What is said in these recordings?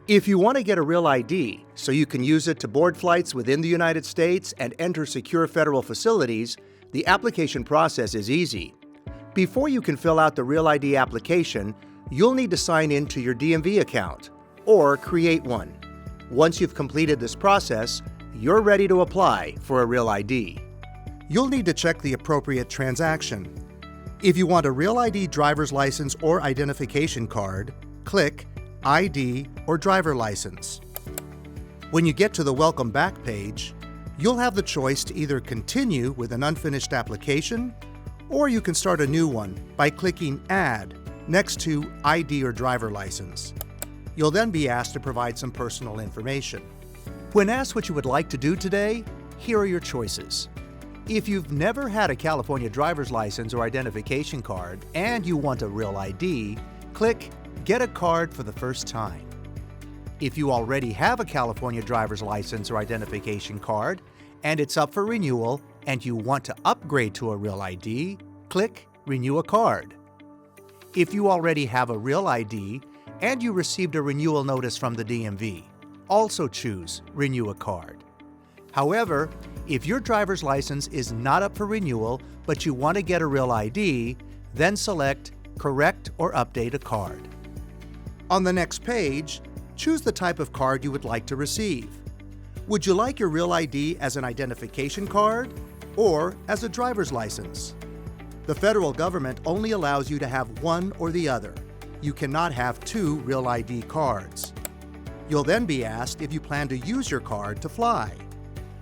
If you want to get a real ID so you can use it to board flights within the United States and enter secure federal facilities, the application process is easy. Before you can fill out the Real ID application, you'll need to sign in to your DMV account or create one. Once you've completed this process, you're ready to apply for a Real ID. You'll need to check the appropriate transaction. If you want a Real ID driver's license or identification card, click ID or driver license. When you get to the Welcome Back page, you'll have the choice to either continue with an unfinished application, or you can start a new one by clicking Add next to ID or driver license. You'll then be asked to provide some personal information. When asked what you would like to do today, here are your choices. If you've never had a California driver's license or identification card and you want a Real ID, click Get a Card for the first time. If you already have a California driver's license or identification card and it's up for renewal and you want to upgrade to a Real ID, click Renew a Card. If you already have a Real ID and you received a renewal notice from the DMV, also choose Renew a Card. However, if your driver's license is not up for renewal but you want to get a Real ID, then select Correct or Update a Card. On the next page, choose the type of card you would like to receive. Would you like your Real ID as an identification card or as a driver's license? The federal government only allows you to have one or the other. You cannot have two Real ID cards. You'll then be asked if you plan to use your card to fly.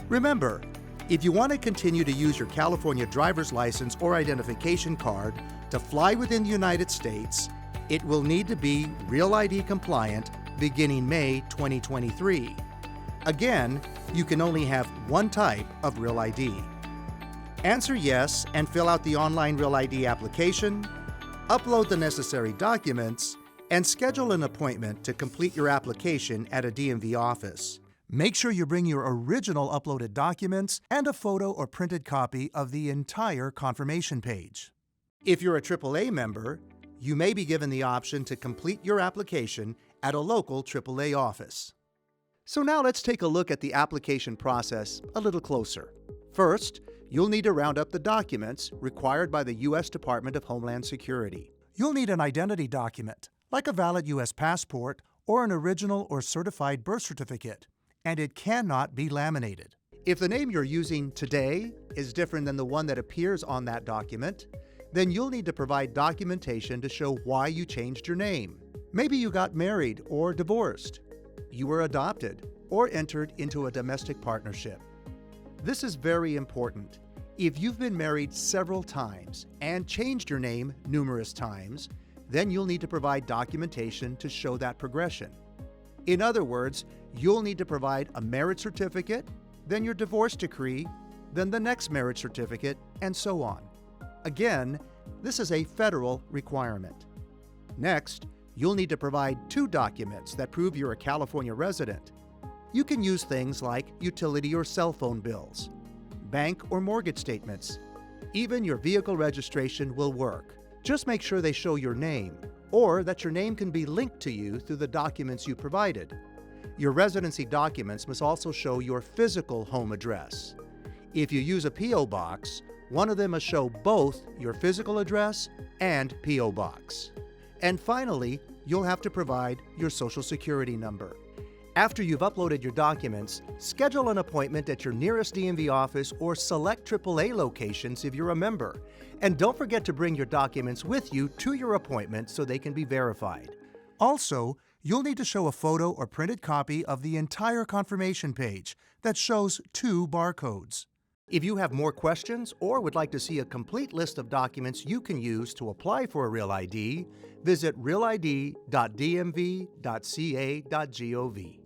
Remember, if you want to continue to use your California driver's license or identification card to fly within the United States, it will need to be Real ID compliant beginning May 2023. Again, you can only have one type of Real ID. Answer yes and fill out the online Real ID application, upload the necessary documents, and schedule an appointment to complete your application at a DMV office. Make sure you bring your original uploaded documents and a photo or printed copy of the entire confirmation page. If you're a AAA member, you may be given the option to complete your application at a local AAA office. So now let's take a look at the application process a little closer. First, you'll need to round up the documents required by the U.S. Department of Homeland Security. You'll need an identity document, like a valid U.S. passport or an original or certified birth certificate, and it cannot be laminated. If the name you're using today is different than the one that appears on that document, then you'll need to provide documentation to show why you changed your name. Maybe you got married or divorced, you were adopted, or entered into a domestic partnership. This is very important. If you've been married several times and changed your name numerous times, then you'll need to provide documentation to show that progression. In other words, you'll need to provide a marriage certificate, then your divorce decree, then the next marriage certificate, and so on. Again, this is a federal requirement. Next, you'll need to provide two documents that prove you're a California resident. You can use things like utility or cell phone bills, bank or mortgage statements. Even your vehicle registration will work. Just make sure they show your name, or that your name can be linked to you through the documents you provided. Your residency documents must also show your physical home address. If you use a P.O. box, one of them must show both your physical address and P.O. box. And finally, you'll have to provide your Social Security number. After you've uploaded your documents, schedule an appointment at your nearest DMV office or select AAA locations if you're a member. And don't forget to bring your documents with you to your appointment so they can be verified. Also, you'll need to show a photo or printed copy of the entire confirmation page that shows two barcodes. If you have more questions or would like to see a complete list of documents you can use to apply for a Real ID, visit realid.dmv.ca.gov.